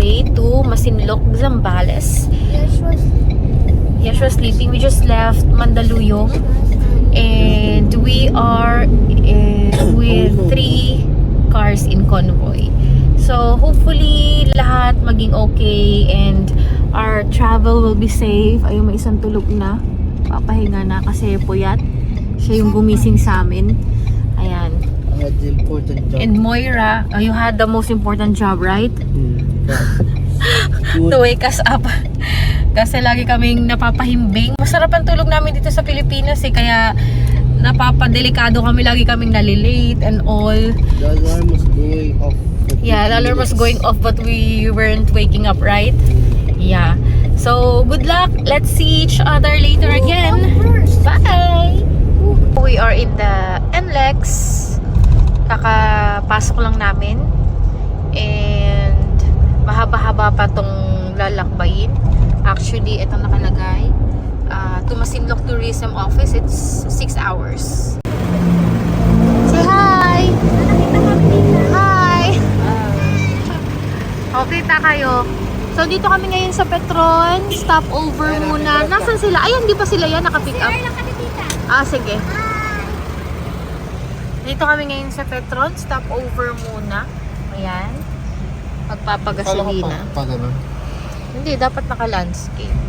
way to Masinloc, Zambales. Yeshua sleeping. We just left Mandaluyong. And we are with 3 cars in convoy. So hopefully lahat maging okay and our travel will be safe. Ayun, may isang tulog na. Papahinga na kasi puyat. Siya yung gumising sa amin. Ayan. I had the important job. And Moira, you had the most important job, right? To wake us up. Kasi lagi kaming napapahimbing. Masarap ang tulog namin dito sa Pilipinas eh. Kaya napapadelikado kami. Lagi kaming nalilate and all. The alarm was going off. Yeah, the alarm was going off but we weren't waking up, right? Yeah. So, good luck. Let's see each other later again. Bye! We are in the NLEX. Kakapasok lang namin. And mahaba-haba pa tong lalakbayin. Actually, ito nakalagay. To Masinloc Tourism Office, it's 6 hours. Say hi! Hi! Okay, ta kayo. So, dito kami ngayon sa Petron. Stop over muna. Nasaan sila? Ayan, di ba sila yan? Naka-pick up? Ah, sige. Dito kami ngayon sa Petron. Stop over muna. Ayan. Magpapagasolina. Hindi, dapat naka-landscape.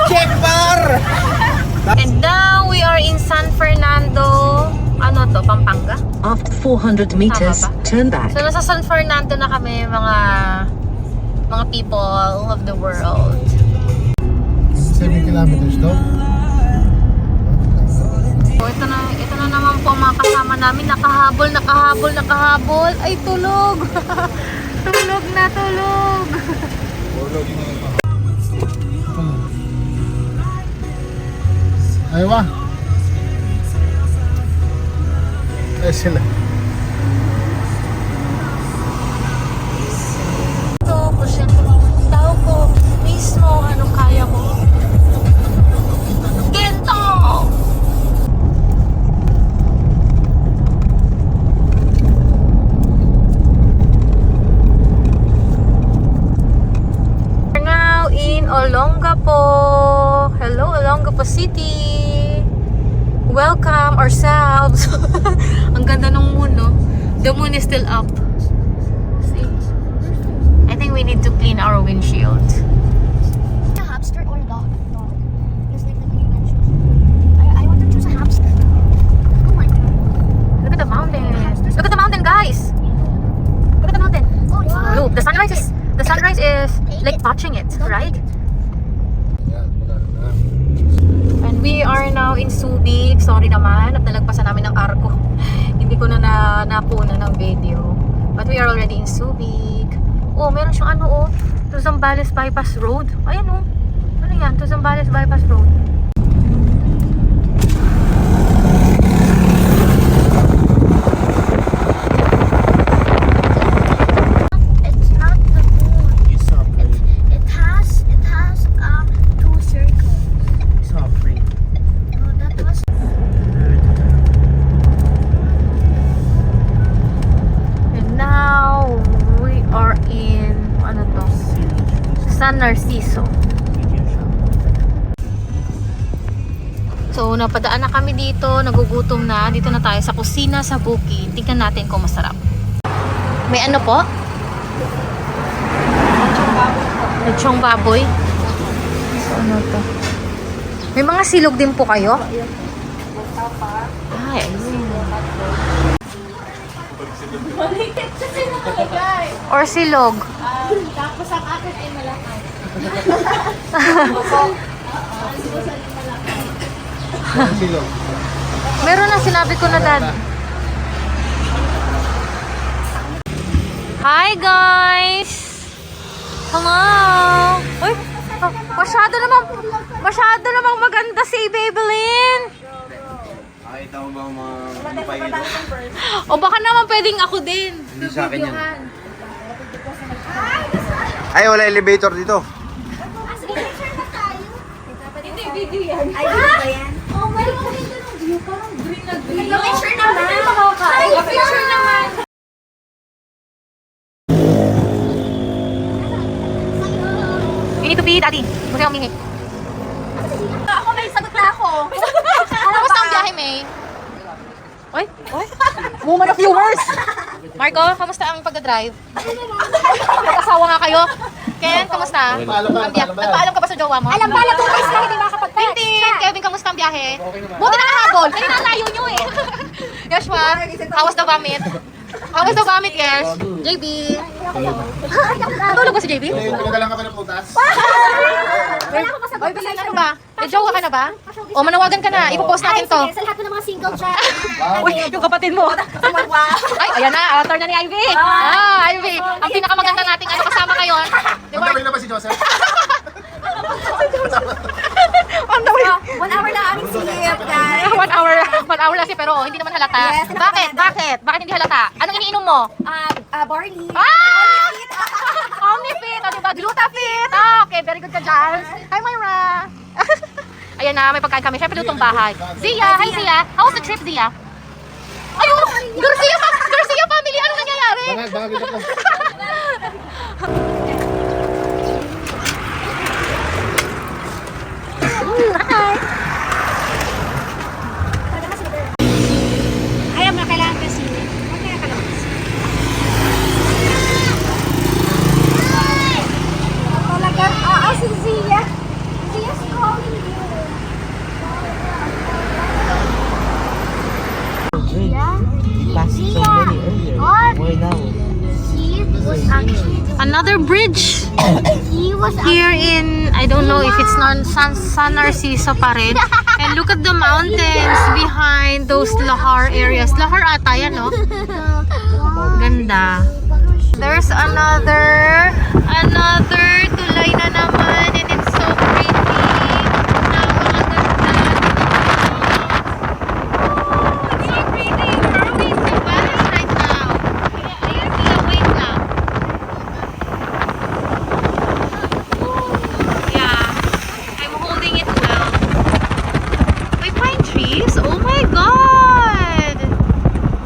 Check bar! And now we are in San Fernando. Ano to? Pampanga? After 400 meters, Tama ba? turn back. So nasa San Fernando na kami, mga people of the world. 7 kilometers to? So ito na naman po ang mga kasama namin. Nakahabol. Ay, tulog! Tulog na, tulog! Aywa. Ay sila. Ito, tao ko mismo, anong kaya ko. Gento! We're now in Olongapo. Hello, Olongapo City. Welcome ourselves. Ang ganda ng moon, no? The moon is still up. See? I think we need to clean our windshield. A hamster or dog? Just like the you mentioned. I want to choose a hamster. Oh my god. Look at the mountain. Look at the mountain, guys. Look at the mountain. Oh, wow. Look, the sunrise is like touching it, right? And we are now in Subic. Sorry naman, at nalagpasan namin ng Arco. Hindi ko na nakuna ng video. But we are already in Subic. Oh, meron siyang ano, oh. To Zambales Bypass Road. Ayan, oh. Ano yan? To Zambales Bypass Road. It's not the moon. It has two circles. It's not free. No, that was And now, we are in, ano to? San Narciso. So, napadaan na kami dito, nagugutom na. Dito na tayo sa kusina sa Bukid. Tingnan natin kung masarap. May ano po? Lechong baboy. So, ano to? May mga silog din po kayo? Ay, ayun. Or silog. tapos ang akin ay malakad. Silo. Meron na, sinabi ko na, Dad. Hi, guys! Hello! Uy! Masyado namang maganda si Babylin! Nakita mo ba mga mapay dito? O baka naman pwedeng ako din. Hindi sa akin yan. Videohan. Ay, wala elevator dito. Sige, picture na tayo. Hindi, video yan. Ay, dito ba yan? Oh my God. Parang green na green. Picture naman. Ay, picture naman. You need to pee, Daddy. Huwag kang umihi. Ako may sagot na ako. Kamusta ang biyahe, May? Oy? Oy? Woman of viewers! Marco, kamusta ang pagdadrive? Nag-asawa nga kayo. Ken, kamusta? Nagpaalam ka ba sa jowa mo? Alam ba, guys, kahit di makakapagpatch. Hindi! Kevin, kamusta ang biyahe? Buti nakahabol. Kaya na layo nyo eh. Yoshua, how was the vomit? How was the vomit, Yesh? JB? Tulog ba si JB? Tumagalang ka ba ng putas? Oy, Bilal, ano ba? May jowa ka na ba? O, manawagan ka na. Ipopost natin to. Sa lahat ng mga single dyan. Uy, yung kapatid mo. Ay, ayan na. Author na ni Ivy. Ivy. Ang pinakamaganda nating ano kasama ngayon. Di ba? Matawin na ba si Joseph? On the way. 1 hour na aming sleep, guys. 1 hour lang siya pero hindi naman halata. Yes, hindi Bakit? naman Bakit? Bakit hindi halata? Anong iniinom mo? Barley. Omnifit. O diba? Glutafit. Okay, very good ka dyan. Hi, Myra. Ayan na, may pagkain kami. Siyempre lutong bahay. Zia, hi Zia. How was the trip, Zia? Ayun! Garcia family! Anong nangyayari? Bangag ako. Ayaw na kailangan kasi. Okay, kalabas. Talaga, si Zia. Zia's calling you. Zia? Zia! What? He was actually Another bridge he was here in, I don't know if it's San Narciso pa rin. And look at the mountains behind those Lahar areas. Lahar ata yan, no? Ganda. There's another tulay na naman and it's so pretty. Oh my God!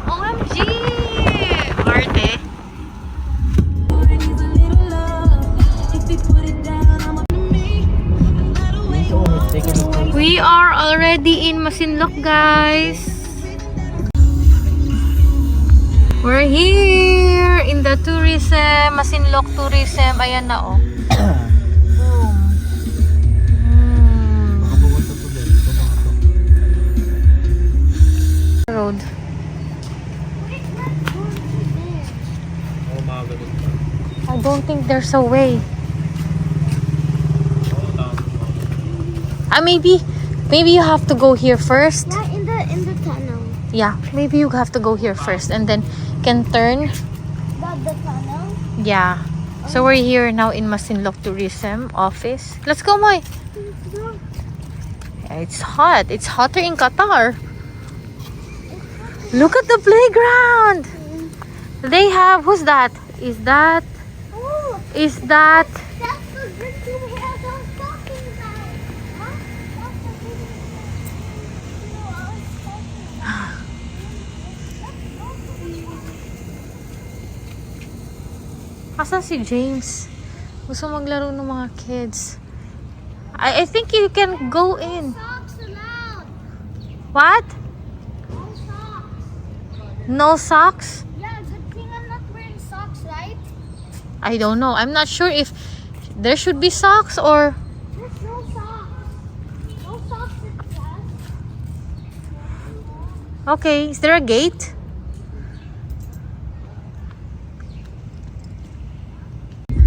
OMG! Arte. We are already in Masinloc, guys. We're here in the tourism, Masinloc tourism. Ayan na, oh. Boom. Road. I don't think there's a way. Maybe you have to go here first. Yeah, in the tunnel. Yeah, maybe you have to go here first and then can turn. The tunnel? Yeah. So we're here now in Masinloc Tourism Office. Let's go, Moy. It's hot. It's hotter in Qatar. Look at the playground. They have, who's that? Is that Oh, that's the bridge you have I was talking about. Huh? That's the bridge I was talking about. Asan si James? Gusto maglaro ng mga kids. I think you can go in. Socks allowed. What? No socks. No socks? Yeah, good thing I'm not wearing socks, right? I don't know. I'm not sure if there should be socks or... There's no socks. No socks in class. Okay, is there a gate?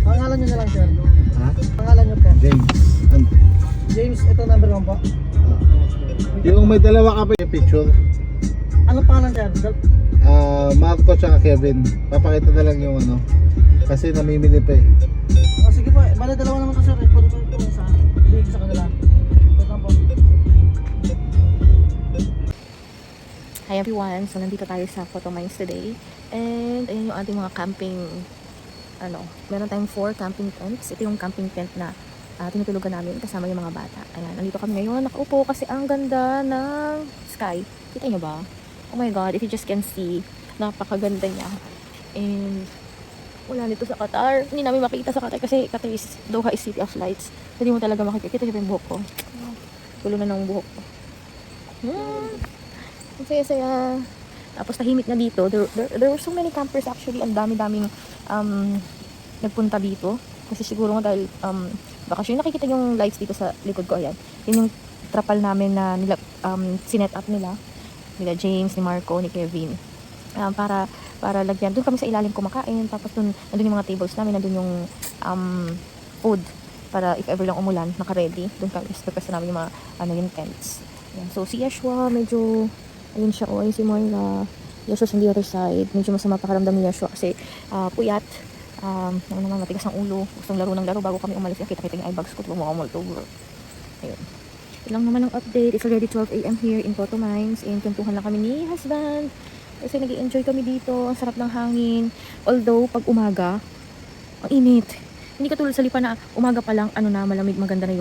Pangalan nyo na lang, sir. Ha? Pangalan nyo po. James. James, ito number 1 po. Yung may dalawa ka pa yung picture. Ano pangalan, sir? Marco tsaka Kevin. Papakita na lang yung ano. Kasi namimili pa eh. Oh, sige po, bala dalawa naman to, sir. Pwede po ito isa. Ibigay ko sa kanila. Ito lang po. Hi everyone! So, nandito tayo sa Photo Mines today. And, ayun yung ating mga camping, meron tayong 4 camping tents. Ito yung camping tent na tinutulugan namin kasama yung mga bata. Ayan, nandito kami ngayon. Nakaupo kasi ang ganda ng sky. Kita nyo ba? Oh my God, if you just can see, napakaganda niya. And, wala nito sa Qatar. Hindi namin makita sa Qatar kasi Qatar is, Doha is city of lights. Hindi mo talaga makikita yung buhok ko. Gulo na ng buhok ko. Ang saya-saya. Tapos tahimik na dito. There were so many campers actually. Ang dami-daming nagpunta dito. Kasi siguro nga dahil bakasyon. Nakikita yung lights dito sa likod ko. Ayan. Yun yung trapal namin na nila, sinet up nila. Nila James, ni Marco, ni Kevin. Para lagyan. Doon kami sa ilalim kumakain. Tapos doon, nandun yung mga tables namin. Nandun yung food. Para if ever lang umulan, naka-ready. Doon kami. Pagkasta namin yung mga yung tents. Ayan. So si Yeshua, medyo ayun siya, ayun si Moira. Yeshua's on the other side. Medyo masama pakaramdam ni Yeshua kasi puyat. Naman matigas ang ulo. Gustong laro ng laro bago kami umalis. Kita-kita yung eyebags ko. Tuwa ako over. Ayun. Ilang naman ang update. It's already 12 AM here in Photo Mines. And kwentuhan lang kami ni husband. Kasi nag-i-enjoy kami dito. Ang sarap ng hangin. Although, pag umaga, ang init. Hindi katulad sa Lipa na umaga pa lang, malamig, maganda na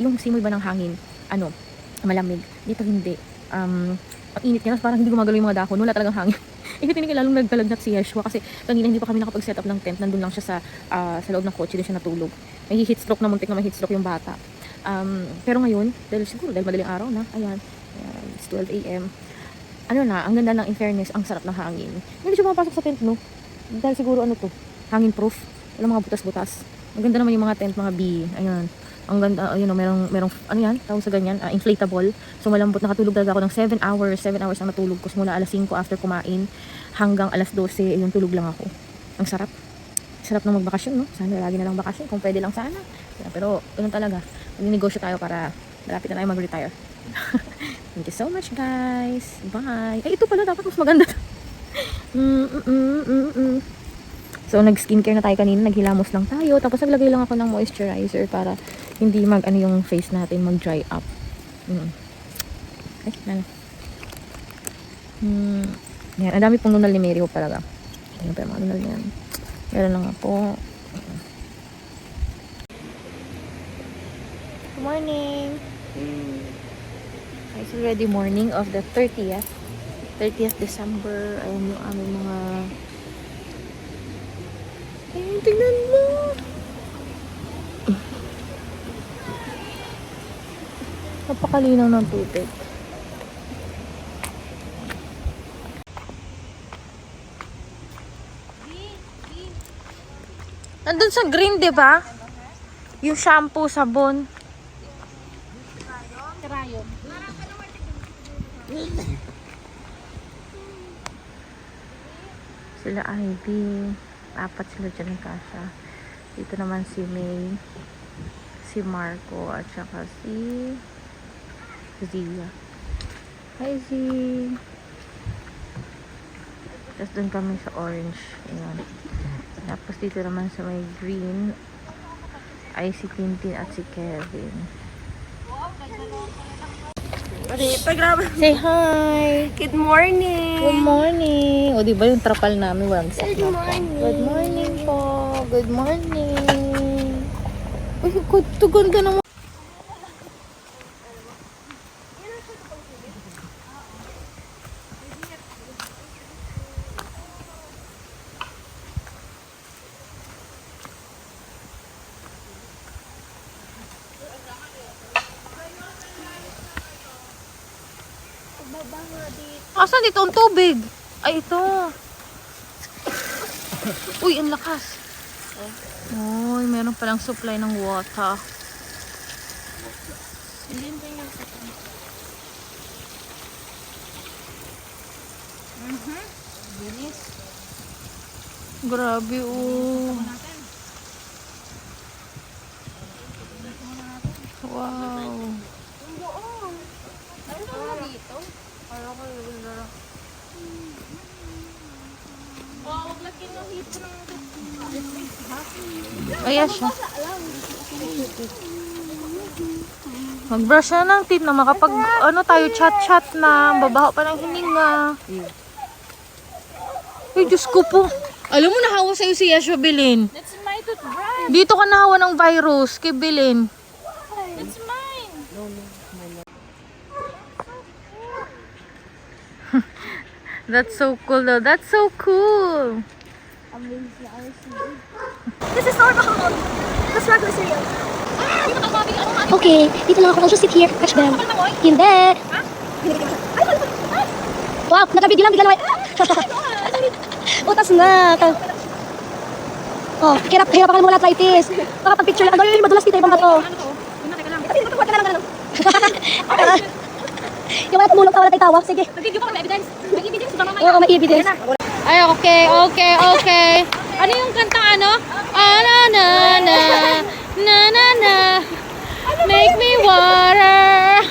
yung simoy ba ng hangin. Malamig. Dito hindi. Ang init niya, parang hindi gumagalaw yung mga dahon. Wala talagang hangin. Hindi lalong nagkalagnat si Yeshua kasi kanina hindi pa kami nakapag-set up ng tent. Nandun lang siya sa loob ng kotse, doon siya natulog. May heat stroke na, muntik na may heat stroke yung bata. Pero ngayon, dahil madaling araw na, ayan, it's 12 AM. Ang ganda ng in fairness, ang sarap ng hangin. Hindi siya mapasok sa tent, no? Dahil siguro hangin proof. Walang mga butas-butas. Ang ganda naman yung mga tent, mga bee. Ayan. Ang ganda, merong tawag sa ganyan, inflatable. So malambot, nakatulog talaga ako ng 7 hours. 7 hours ang natulog ko. Simula alas 5 after kumain hanggang alas 12, yung tulog lang ako. Ang sarap. Sarap ng magbakasyon, no? Sana lagi na lang bakasyon, kung pwede lang sana. Pero, ganun talaga. Mag-negosyo tayo para malapit na tayo mag-retire. Thank you so much, guys. Bye. Ito pala, dapat mas maganda. So, nag-skincare na tayo kanina. Naghilamos lang tayo. Tapos, naglagay lang ako ng moisturizer para hindi yung face natin mag-dry up. Yan. Ang dami pong nunal ni Mary Ho talaga. Ayan pa yung mga nunal yan. Meron lang ako. Good morning. It's already morning of the 30th December. Ayan yung aming mga... Ayun, tingnan mo. Napakalinaw ng tubig. Nandun sa green, di ba? Yung shampoo, sabon. Sila Ivy. 4 sila dyan ng kasha. Dito naman si May, si Marco, at saka si Zia. Hi, Z. Tapos dun kami sa orange. Ayan. Tapos dito naman sa may green ay si Tintin at si Kevin. Say hi! Good morning! Good morning! O, diba yung trapal namin? Walang sakit Good na po. morning. Good morning po! Good morning! Uy, ganda naman. Asan dito ang tubig? Ay, ito. Uy, ang lakas. Uy, meron palang supply ng water. Grabe, oh. Wow. Ayan siya. Mag-brush na ng teeth na makapag, tayo, chat-chat na. Babaho pa ng hininga. Ay, Diyos ko po. Alam mo, nahawa sa'yo si Yeshua, Bilin. That's my toothbrush. Dito ka nahawa ng virus kay Bilin. That's mine. That's so cool though. That's so cool. This is our mahal. Let's regular cereal. Okay, dito lang ako. I'll just sit here. Catch them. Hindi. Wow, naka-video lang. Bigla naman. Utas na. Oh, hirap ako ng mga arthritis. Makapag-picture lang. Ang galing madulas dito. Ibang bato. Yung mga tumulong tawa na tayo tawa. Sige. Nag-video ko, may evidence. May evidence ba mamaya? Oo, may evidence. Ay, okay. Ano yung kantang ano? Na na na na na na. Make me water.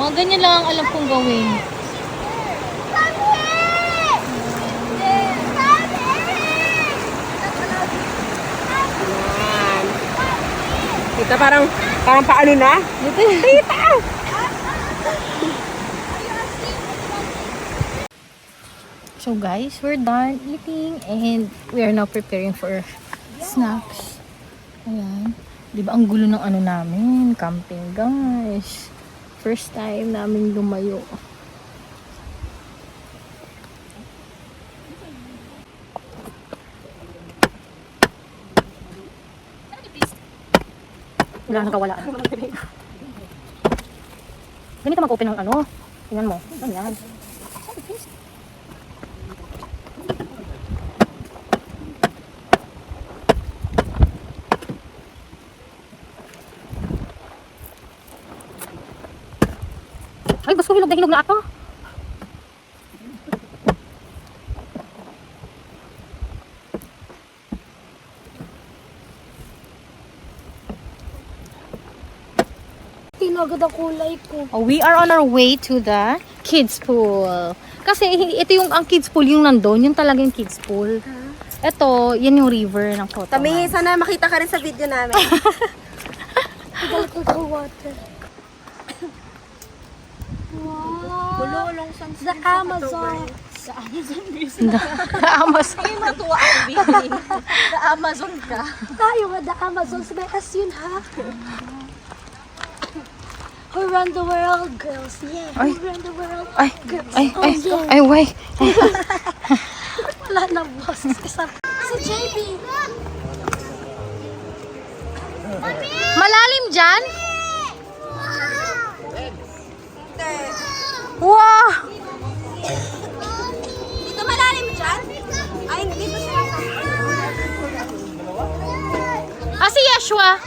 Mga ganyan lang ang alam kong gawin. Kita parang paano na? So guys, we're done eating and we are now preparing for snacks. Ayan. Di ba ang gulo ng ano namin? Camping guys. First time namin lumayo. Wala nakawala. Ganito mag-open ng ano. Tingnan mo. Ganyan. Ay, gusto ko hilog na ato. Tinagad ang kulay ko. We are on our way to the kids pool. Kasi ito yung ang kids pool yung nandun, yung talaga yung kids pool. Ito, yan yung river ng photo. Tami, sana makita ka rin sa video namin. Galit ko sa water. Kulolong sang The Amazon. Amazon. Natuwa ang baby. Sa Amazon ka. Tayo nga, the Amazon. Sabay as yun, ha? Who run the world, girls? Yeah. Ay. Who run the world, Ay, girls? ay, Oh, ay, yeah. ay, wait. Wala na, boss. Si JB. Malalim dyan? Wow! Dito malalim dyan? Ay, dito siya. Si Yeshua.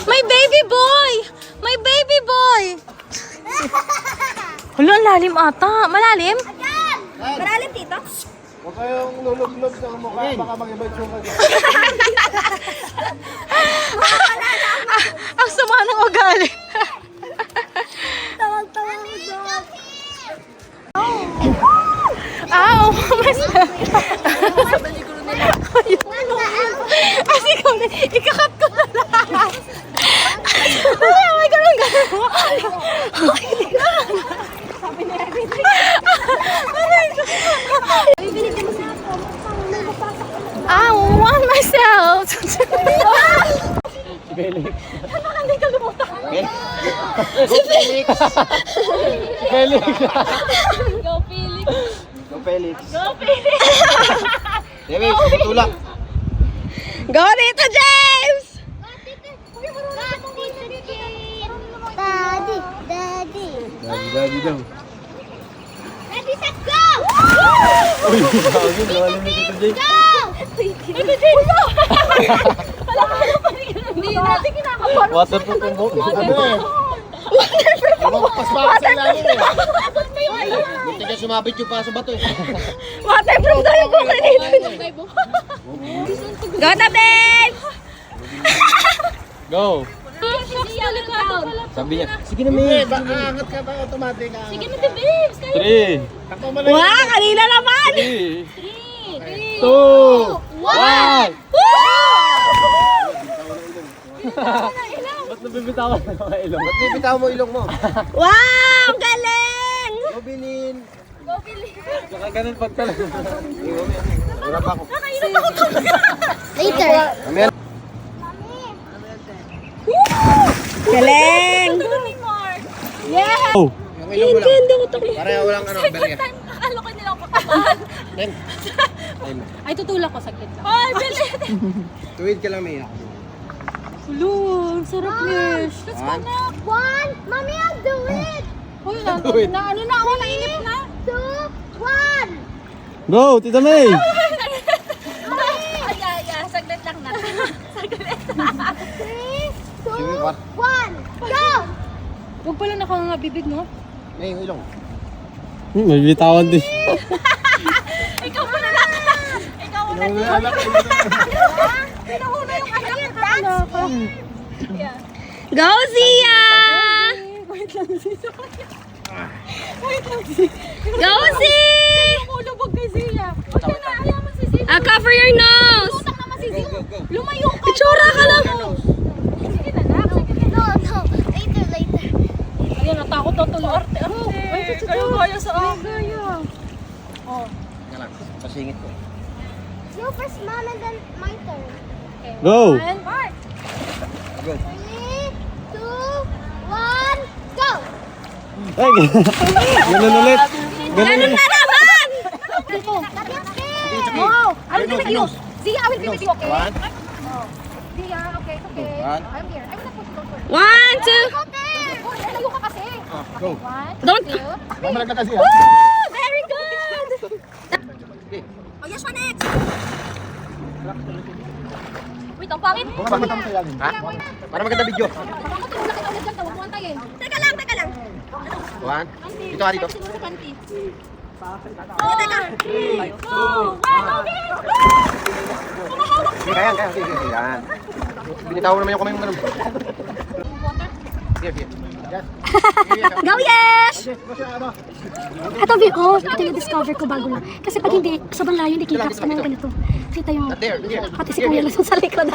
My baby boy! My baby boy! Hala, ang lalim ata. Malalim? Malalim dito? Huwag kayong lulog-log sa mukha, baka mag-ibig yung Ang sama ng ugali. Tawag-tawag mo doon. Oh, mas... Kasi ikaw na, ikakat ko na lang. Ay, may ganun. I want myself. Go, Felix. Go, Felix. Go, Felix. Felix, tulak. Go dito, James! Daddy, daddy. Daddy daw. Daddy, set, go! Uy, bago, lalim dito, Jay. Ito, James. Hindi natin kinakapan. Waterproof ang buhok. Ano eh? Lumagpas ba ako sa ilalim eh? Buti ka sumabit yung paso bato eh. Waterproof daw yung buka dito. Go, Tablet! Go! Zia, count. Sabi niya, sige na, Hindi, May. baka angat ka ba automatic? Sige na, babes. 3, Takbo mo lang. Wow, kanina naman! 3, 2, 1. Ba't nabibitawan na mga ilong? Ba't bibitaw mo ilong mo? Wow, galing! Gobilin. Baka ganun pagtalag. Wala pa ako. Later. Amen. Galing! Oh! Yung ilong mo lang. Pareho walang ano, berge. Akala ko nila ako kakabahan. Ten. Ay, tutulak ko saglit lang. Ay, bilis. Tuwid ka lang, May. Ulul, sarap Mish. One. One. Mommy, I'll do it. Uy, na ano na ako, nainip na. 2, 1. Go, Tita May! Ay, saglit lang na. Saglit. 3, 2, Sige, par. 1. Go! Huwag pala nakangabibig, no? May yung ilong. May bitawan din. Ikaw muna lang. Ikaw muna. Pinauna yung anak yung dance. Go, Zia! Go, Zia! Lumulubog kay Zia. Huwag ka na, ayaw mo si Zia. Cover your nose! Utang naman si Zia. Lumayo ka. Itsura ka lang! Sige na, nak. Sige na. No. Later. Ayun, natakot na tuloy. Kayo kaya sa akin. Nga lang, pasingit ko. You first, Mom, and then my turn. Go! 3, 2, 1, go! Ay, ganun ulit. Ganun na naman! Wow! I will be with you. Zia, I will be with you, okay? One. Zia, okay, it's okay. One. I'm here. I will not put you, don't worry. 1, 2, Go there! Layo ka kasi. Go. 1, don't... 2, Mamalag na kasi, ha? Woo! Very good! Oh, yes, one next! Wait, ang pangit. Bumakit mo sa ilalim. Ha? Para maganda video. Bakit tulak kita ulit dyan? Huwag mo antayin. Teka lang, teka lang. One. Dito ka dito. Oh, teka. Sige, kaya. Sige, yan. Binitawan naman yung kamay mo ganun. Sige, sige. Yes. Go, yes! Ano? Ito yung discover ko bago lang. Kasi pag hindi, sobrang layo, hindi kita sa mga ganito. Kita yung, Not there. Here. pati si Kuya Luzon sa likod.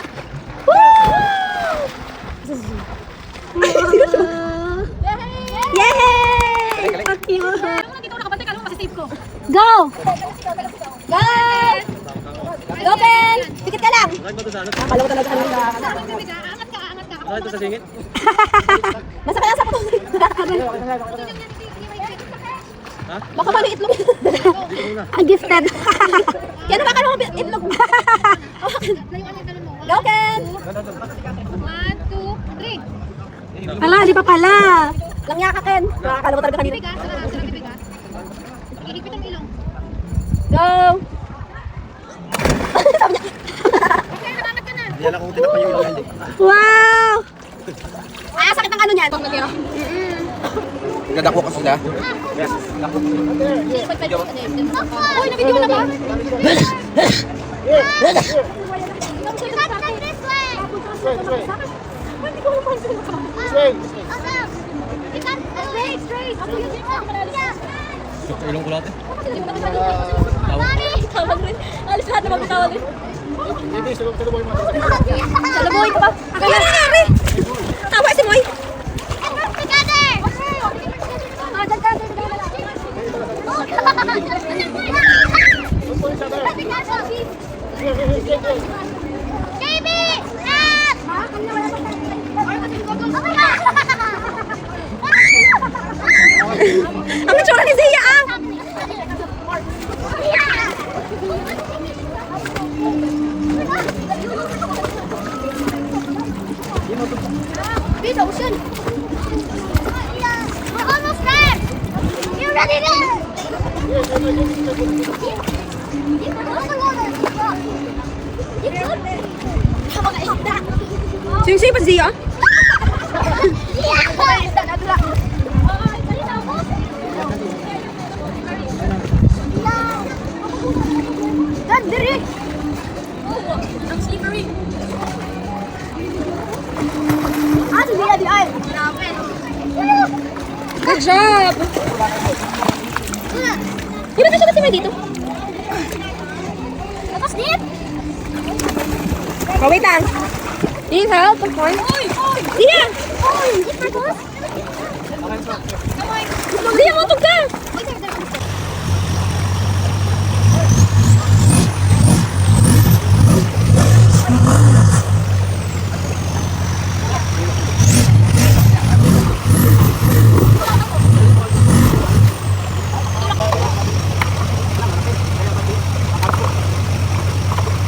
Yay! Fuck you. Dito ako nakabantay ka lang kasi save ko. Go! Go! Go, Ken! Tikit ka lang! Akala ko talaga ano na. Angat ka. Bakit ito sa singit? Nasa kaya sa puto. Baka mali itlog. Ang gifted. Kaya nakakala mo itlog. Go, Ken! 1, 2, 3. Ala, di pa pala. Langya ka, Ken. Nakakala mo talaga kanina. Sarap bibig ha. Igipit ang ilong. Go! Okay, nakakat ka na. Yan ako tinakpan yung ilong. Wow! Ay, sakit ng ano niyan. Ganda ko kasi sila. Yes. Uy, nabigyan mo na ba? Ilong ko natin. Tawag rin. Alis lahat na mabitawag rin. Salaboy ka pa. Kaya nangyari. Tawa si Moy. Ang itsura ni Zia ah. We're almost there! You're ready there! Sing-sing pa si Zia. Ang slippery. Ah, sige. Good job! Di ba na siya kasi may dito? Tapos dit! Oh, wait lang. Need help? Oy! Dia! Dia, motog ka!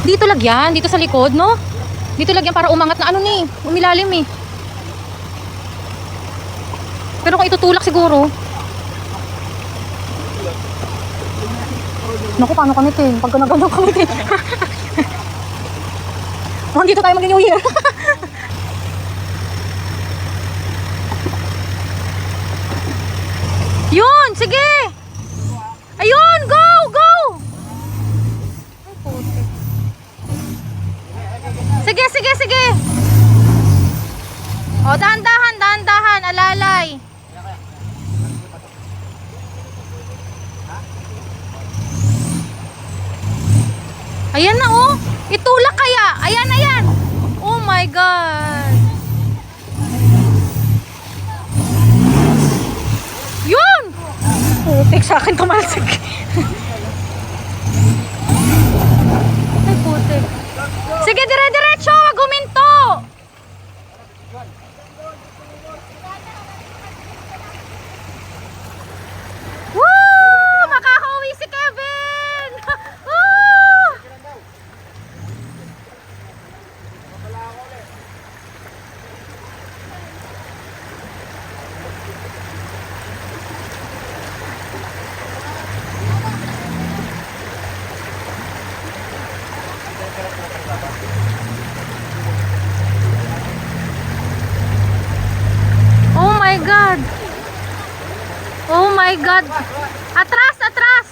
Dito lagyan, dito sa likod, no? Dito lagyan para umangat na ano ni, umilalim eh. Pero kung itutulak siguro. Naku, paano kami te? Pag ganagandang kami te. Dito tayo mag-New Year. Yun, sige! Ayun, go! Go! Sige, sige, sige. O, dahan-dahan, dahan-dahan, alalay. Ayan na, oh. Itulak kaya. Ayan, ayan. Oh my God. Yun! Putik sa akin, tumalsik. Ay, putik. Sige, dire-diretso, wag huminto. Woo! Makakauwi si Kevin! Woo! Oh my God! Oh my God! Atras! Atras!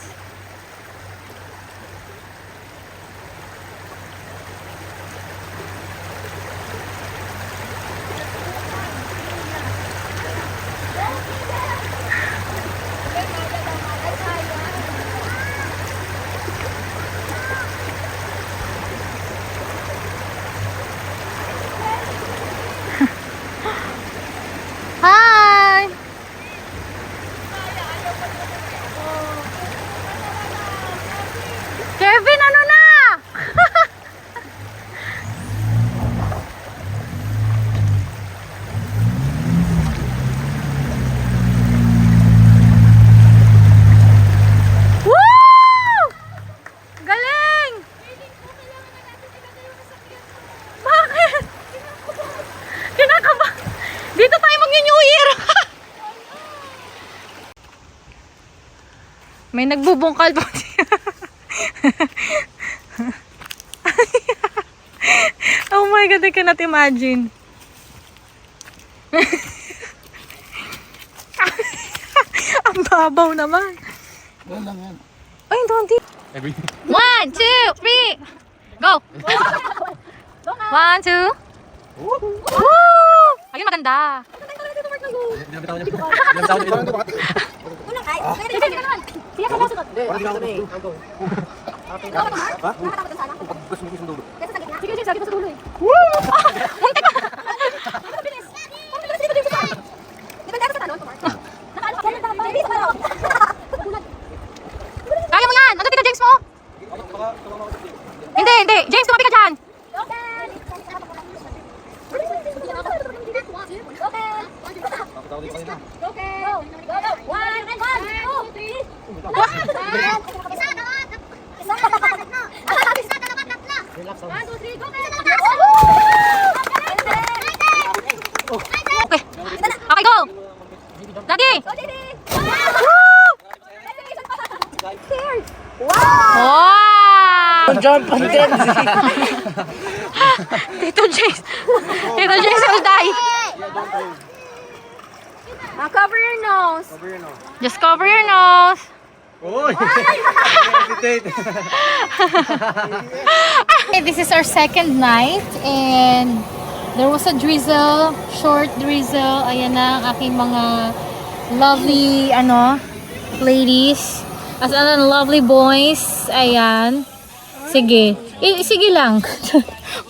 Hi! Kevin, ano na? Woo! Galing! Bakit? Kinakaba. Dito tayo mag-New Year. May nagbubungkal po. Oh my God, I cannot imagine. Ang babaw naman. Ay, hindi. 1, 2, 3. Go! 1, 2. Woo! Ayun, maganda. Unang ay. Siya ka masukot. Sige, sige, sabi ko sa dulo eh. Muntik ka. Mabilis. Mabilis dito dito. Di ba dapat sa talon? Nakaano ka? Mabilis pa ako. Kaya mo yan. Nandun ka, James mo. Hindi, hindi. James, tumabi ka dyan. Okay. Okay, go. Daddy. Wow! Jump on Tito James. Tito James will die. Cover your nose. Just cover your nose. Oy! Hesitate. This is our second night and there was a drizzle, short drizzle. Ayan na ang aking mga lovely, ladies. As lovely boys. Ayan. Sige. Sige lang.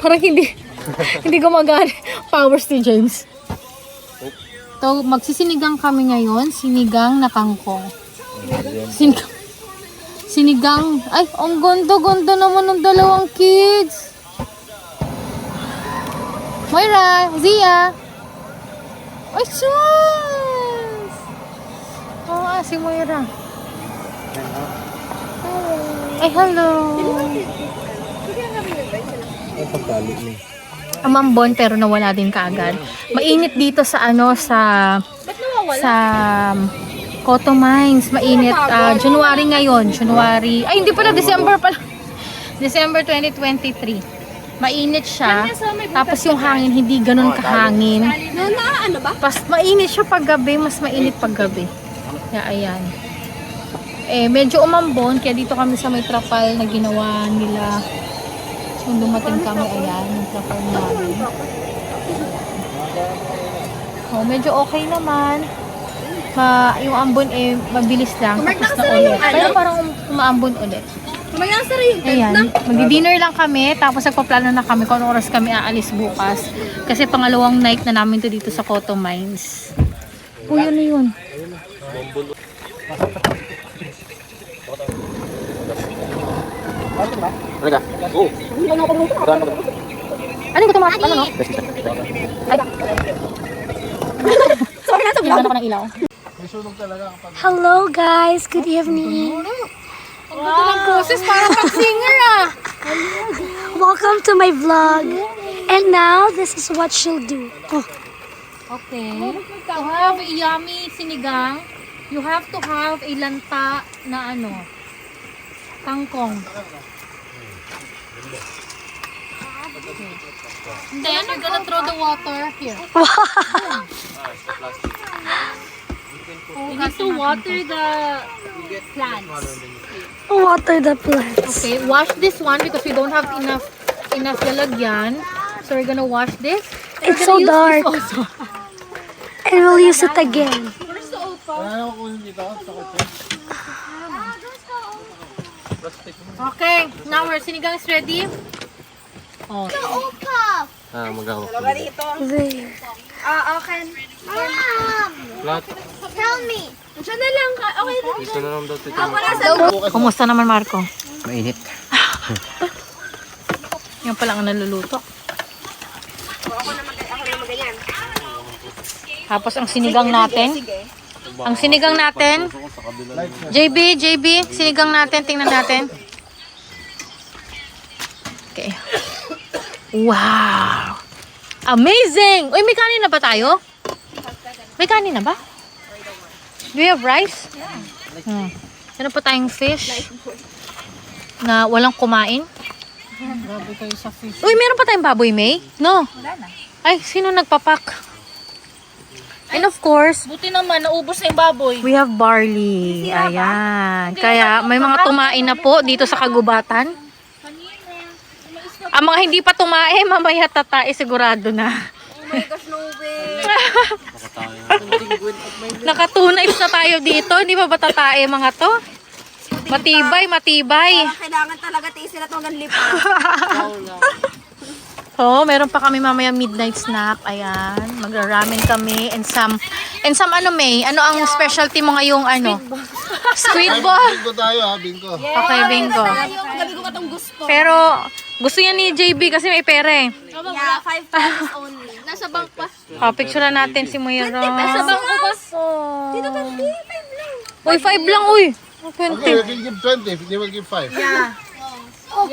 Parang hindi gumagana powers ni James. So, magsisinigang kami ngayon. Sinigang na kangkong. Sinigang. Ay, ang ganda-ganda naman ng dalawang kids. Moira, Zia. Ay, sus! Oo, si Moira. Ay, hello. Amambon pero nawala din kaagad. Mainit dito sa sa Cotto Mines. Mainit. January ngayon. January. Ay, hindi pala. December pala. December 2023. Mainit siya. Tapos yung hangin, hindi ganun kahangin. Mainit siya paggabi. Mas mainit paggabi. Kaya, ayan. Medyo umambon. Kaya dito kami sa may trapal na ginawa nila. Kung dumating kami, ayan, yung trapal namin. Medyo okay naman. Yung ambon mabilis lang. Tapos na ulit. Pero parang umaambon ulit. Ayan, magdi-dinner lang kami. Tapos nagpaplano na kami kung anong oras kami aalis bukas. Kasi pangalawang night na namin to dito sa Cotto Mines. Yun na yun. Ano ko tumakas? Ano no? Sorry na, sabihan ako ng ilaw. Hello guys, good evening. Wow! Parang pag-singer Welcome to my vlog. And now, this is what she'll do. Oh. Okay. To have a yummy sinigang, you have to have a lanta na kangkong. And then you're gonna throw the water here. You need to water the plants. Water the plants. Okay, wash this one because we don't have enough lalagyan. So we're gonna wash this. It's so dark. And we'll use it again. Okay, now our sinigang is ready. Oh. Magawak. There. Okay. Lahat. Tell me. Diyan na lang ka. Okay. Dito na lang daw tito. Kumusta naman, Marco? Mainit. Yan pala ang naluluto. Tapos ang sinigang natin. Ang sinigang natin. JB, sinigang natin. Tingnan natin. Okay. Wow! Amazing! Uy, may kanin na ba tayo? May kanin na ba? Do you have rice? Meron pa tayong fish na walang kumain. Grabe kayo sa fish. Uy, meron pa tayong baboy, May? No. Wala na. Ay, sino nagpapak? And of course, Buti naman, naubos na yung baboy. we have barley. Ayan. Kaya may mga tumain na po dito sa kagubatan. Ang mga hindi pa tumae, mamaya tatae sigurado na. Oh my gosh, no way. Naka-2 na tayo dito. Hindi ba tatae mga to? Matibay. Kailangan talaga tiisin at hanggang lipa. So, meron pa kami mamaya midnight snack. Ayan. Magra-ramen kami. And some May? Ano ang specialty mo ngayong Squid ball? Bingo tayo bingo. Okay, bingo. Gabi ko katong gusto. Pero, gusto yan ni JB kasi may pera eh. Yeah, 5 times only. Nasa bank pa. Picture natin si Moira. Nasa bank ko pa. Dito ba? 5 lang. Uy, 5 lang, uy. Okay, 20. we will give 20. They will give 5.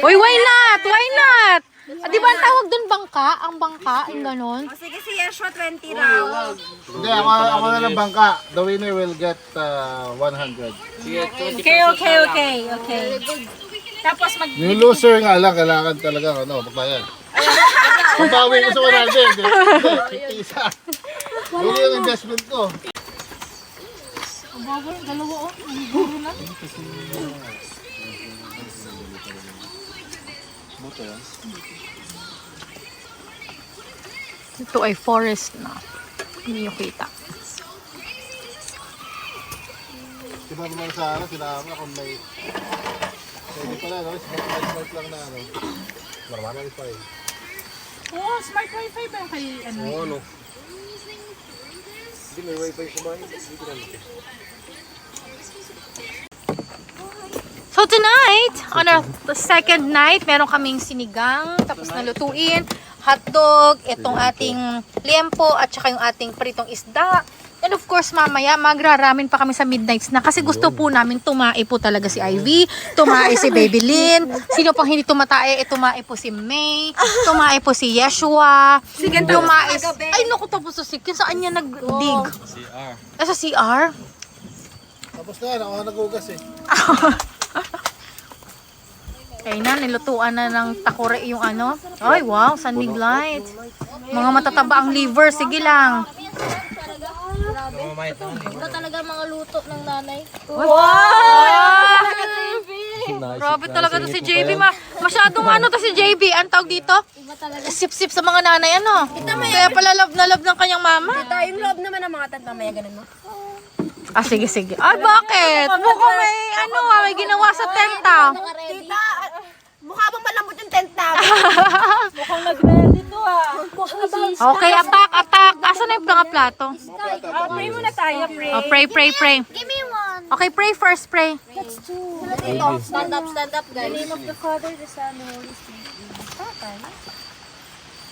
Uy, why not? Why not? Di ba ang tawag dun bangka? Ang bangka, yung ganon. Sige, si Yeshua 20 raw. Hindi, ako na lang bangka. The winner will get 100. Okay. Tapos Yung loser nga lang, kailangan talaga, magbayad. Mabawi ko sa 100. 50 isa. Yung yung investment ko. Ito ay forest na. Hindi nyo kita. Diba naman sa ano, sinama kung may... Pwede pala, no? Smart lang na, ano? Marami pa eh. Oh, smart wifi ba kay ano? Oo, no. Hindi, may wifi kumain. Hindi ko naman. So tonight, on our second night, meron kaming sinigang, tapos nalutuin, hotdog, itong ating liempo, at saka yung ating pritong isda. And of course, mamaya, magraramin pa kami sa midnights na kasi gusto po namin tumae po talaga si Ivy, tumae si Baby Lynn, sino pang hindi tumatae, tumae po si May, tumae po si Yeshua, tumae, ay naku, tapos sa sikin, saan niya nag-dig? CR. Sa CR? Tapos na, ako nagugas eh. Kaya na, nilutuan na ng takore yung ano. Ay, wow, sunbig light. Mga matataba ang liver, sige lang. Ito talaga mga luto ng nanay. Grabe talaga to si JB. Masyadong ano to si JB. Ang tawag dito? Sip-sip sa mga nanay, ano? Kaya pala love na love ng kanyang mama. Tita, yung loob naman ng mga tatmamaya, ganun mo. Ah, sige, sige. Ay, bakit? Mukhang may, ano, may ginawa sa tent, ah. Tita, mukha bang malambot yung tent namin? Mukhang nag-ready to ah. Okay, attack, attack. Asan na yung mga plato? Pray muna tayo, pray. Oh, pray, pray, pray. Give me one. Okay, pray first, pray. Dito, stand up, guys. In the name of the Father, the Son, and the Holy Spirit.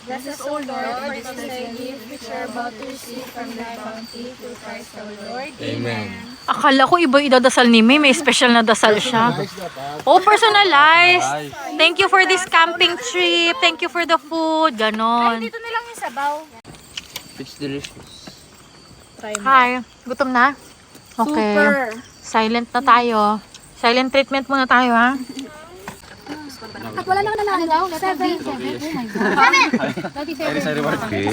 Bless us, O Lord, for this is thy gift which we are about to receive from thy bounty through Christ our Lord. Amen. Akala ko iba idadasal ni May. May special na dasal siya. Oh, personalized. Thank you for this camping trip. Thank you for the food. Ganon. Dito na lang yung sabaw. It's delicious. Hi. Gutom na? Okay. Silent na tayo. Silent treatment muna tayo, ha? At wala nang nanalo. 7. Sa reward cake.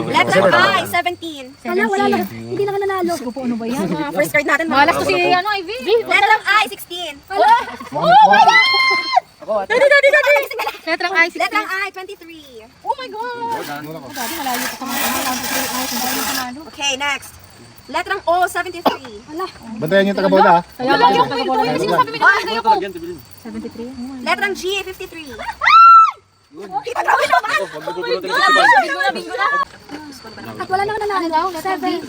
Letter I, 17. Wala, wala na. Hindi na ka nanalo. Ano ba yan? First card natin. Malas to si, ano, Ivy? Letter I, 16. Letrang I, Letter I, 23. Oh my God! Okay, next. Letter O, 73. Bantayan yung taga-bola, ha? Kaya lang yung ito. Yung sinasabi mo na ko. Letter G, 53. At wala nang nanalo. 7.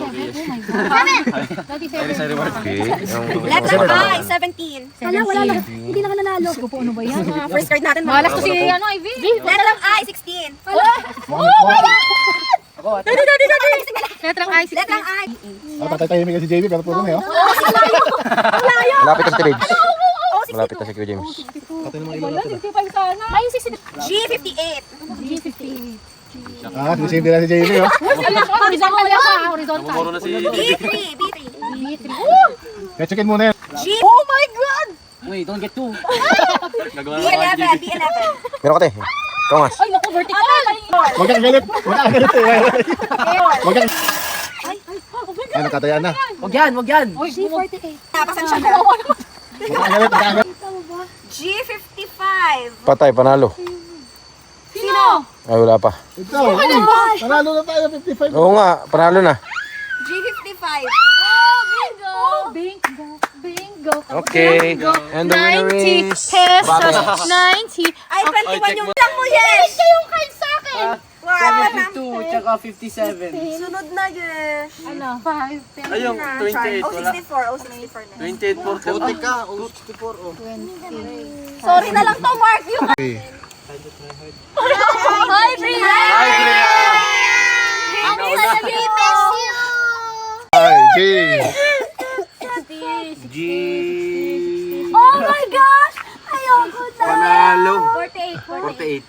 Sa reward cake. Letter I, 17. Wala, wala na. Hindi na ka nanalo. Ano ba yan? First card natin. Malas to si, ano, Ivy? Letter I, 16. Letrang I, Letter I. Patay tayo si JB, pero puro na, oh. Malapit na si Ridge. Malapit na si Kuya James. G, 58. Ah, sisindi na si JB, oh. Horizontal yan ka, horizontal. Puro na si... B3, B3. Checkin muna yan. G, Oh my God! Nagawa B11, B11. Meron ka te. Ikaw mas. Ay, naku, vertical! Huwag kang galit. Huwag kang galit, eh. Huwag kang... Ay, nakatayaan na. G48. Pasensya na. Huwag kang galit, huwag kang galit. G55. Patay, panalo. Sino? Ay, wala pa. Ikaw, ay, panalo na tayo, 55. Oo nga, panalo na. G55. Bingo. Okay. And the winner 90 is... pesos. 90. Ay, 21 yung lang mo, yes! Yung kayo sa akin. Wow, 72, tsaka 57. sunod na, yes. Ano? 5, 10. Ayun, 28 wala. 64 na. 28 for Putik ka, 64, oh. Sorry na lang to, Mark. Yung... Hi, Priya! Ang miss you! Ay, G. G... Oh my gosh! Ayoko na! Panalo. 48. 48.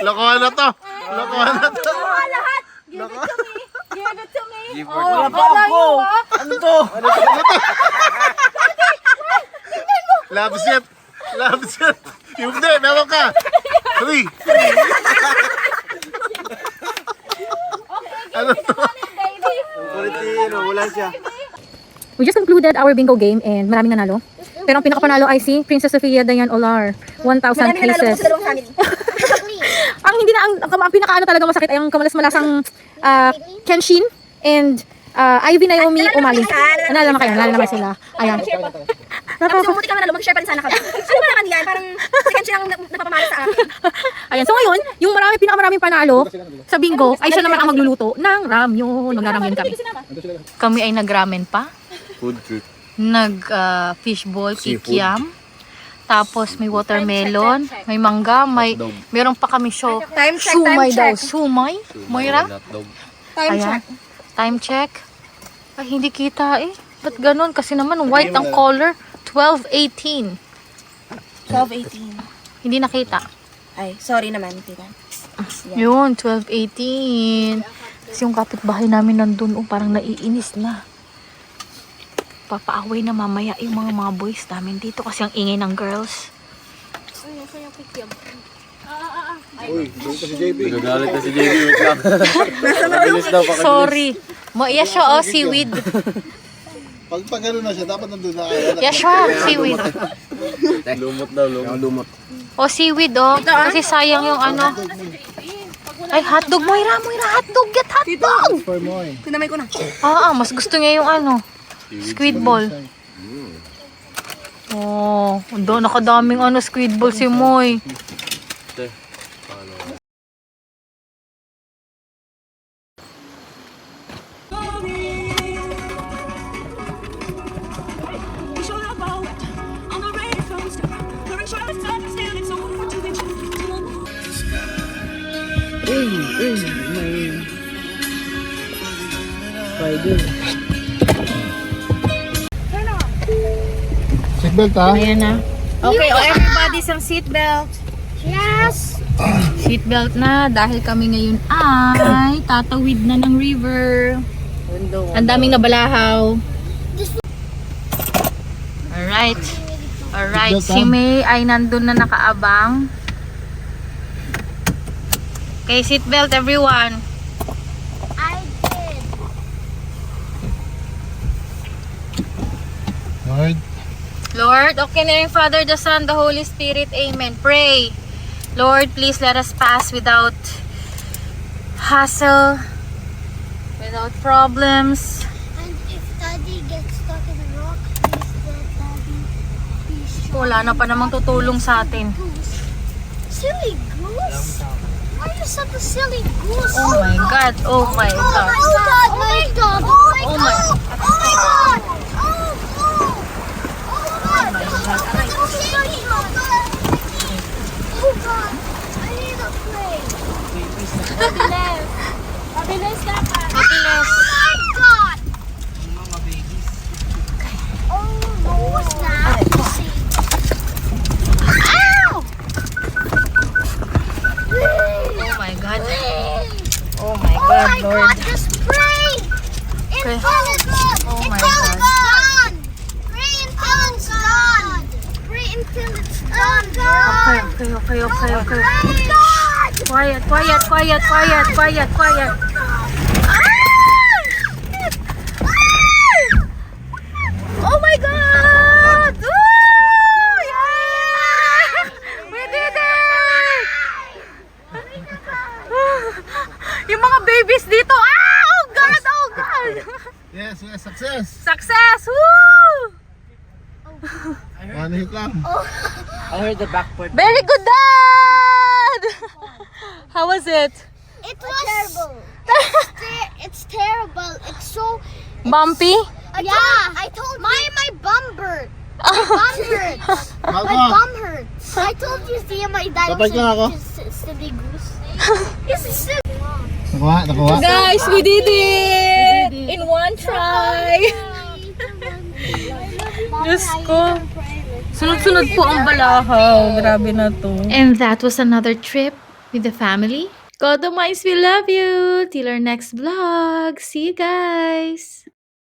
Lokohan na to. Lokohan na to. Lahat! Give it to me! Give it to me! Give Wala pa ako! Ano to? Love set. Love set. Yung hindi, meron ka. 3. Ano to? Wala siya. We just concluded our bingo game and maraming nanalo. Pero ang pinakapanalo ay si Princess Sofia Dayan Olar. 1,000 pesos. Ang hindi na ang pinakaano talaga masakit ay ang kamalas-malasang Kenshin and Ivy Naomi Umali. Nalala kayo, nalala sila. Ayan. Tapos yung muti ka na mag-share pa rin sana kami. Ano ba naman yan? Parang second siya ang napapamala sa akin. Ayan. So ngayon, yung pinakamaraming panalo sa bingo ay siya naman ang magluluto ng ramyun. Mag-ramyun kami. Kami ay nagramen pa. Food trip. Fishball, kikiam. Tapos may watermelon, may mangga, meron pa kami Time check, sumay time daw. check. Sumay? Moira? Time Ayan. check. Time check. Ay, hindi kita eh. Ba't ganun? Kasi naman white ang color. 12:18. 12:18. Hindi nakita. Ay, sorry naman, tita. Yun, 12:18. Kasi yung kapitbahay namin nandun, parang naiinis na. Papaaway na mamaya yung mga boys namin dito kasi ang ingay ng girls. Uy, doon ka si JB. Nagagalit na si JB. Mabilis daw pa. Sorry. Iya siya, oh, seaweed. Pag gano'n na siya, dapat nandun na kayo. Yeah, siya, seaweed. Lumot daw, lumot. O, seaweed, oh. Kasi sayang yung ano. Ay, hotdog, Moira, hotdog, get hotdog! For Moy. Tinamay ko na. Mas gusto niya yung ano, squid ball. Oh, nakadaming squid ball si Moy. Seatbelt ha? Ayan na. Okay, everybody sang seatbelt. Yes! Seatbelt na dahil kami ngayon ay tatawid na ng river. Ang daming nabalahaw. Alright. Alright, si May ay nandun na nakaabang. Okay, seatbelt everyone. Lord. Lord, okay na yung Father, the Son, the Holy Spirit. Amen. Pray. Lord, please let us pass without hassle, without problems. And if Daddy gets stuck in a rock, please let Daddy be strong. Wala na pa namang tutulong sa atin. Goose. Silly goose? Why are you such a silly goose? Oh my God. Oh my God. Oh God, my God. Oh my God. Oh my God. Oh, oh. Oh God. Oh silly goose. Oh God. I need a play. Mabilis dapat. Oh my God. Oh no, what's that? Ow! Oh my God. Oh my Oh God, my Lord. God, just pray Okay. until it's done. Oh my Until God. it's done. Pray until it's done. Pray until it's done, God. Okay. Oh God. Quiet. Oh my God! Woo! Yeah! We did it! Yung mga babies dito. Oh God! Yes, success. Success! Woo! One hit lang. I heard the back part. Very good, Dad! How was it? It was terrible. It's terrible. It's so Bumpy? I told my bum hurt. My bum hurts. My bum hurts. I told you, see, my dad Tapos na ako. silly goose. It's silly. Nakuha. Guys, we did it! In one try! Diyos ko. Sunod-sunod po ang balahaw. Grabe na to. And that was another trip with the family. God Almighty, we love you! Till our next vlog. See you guys!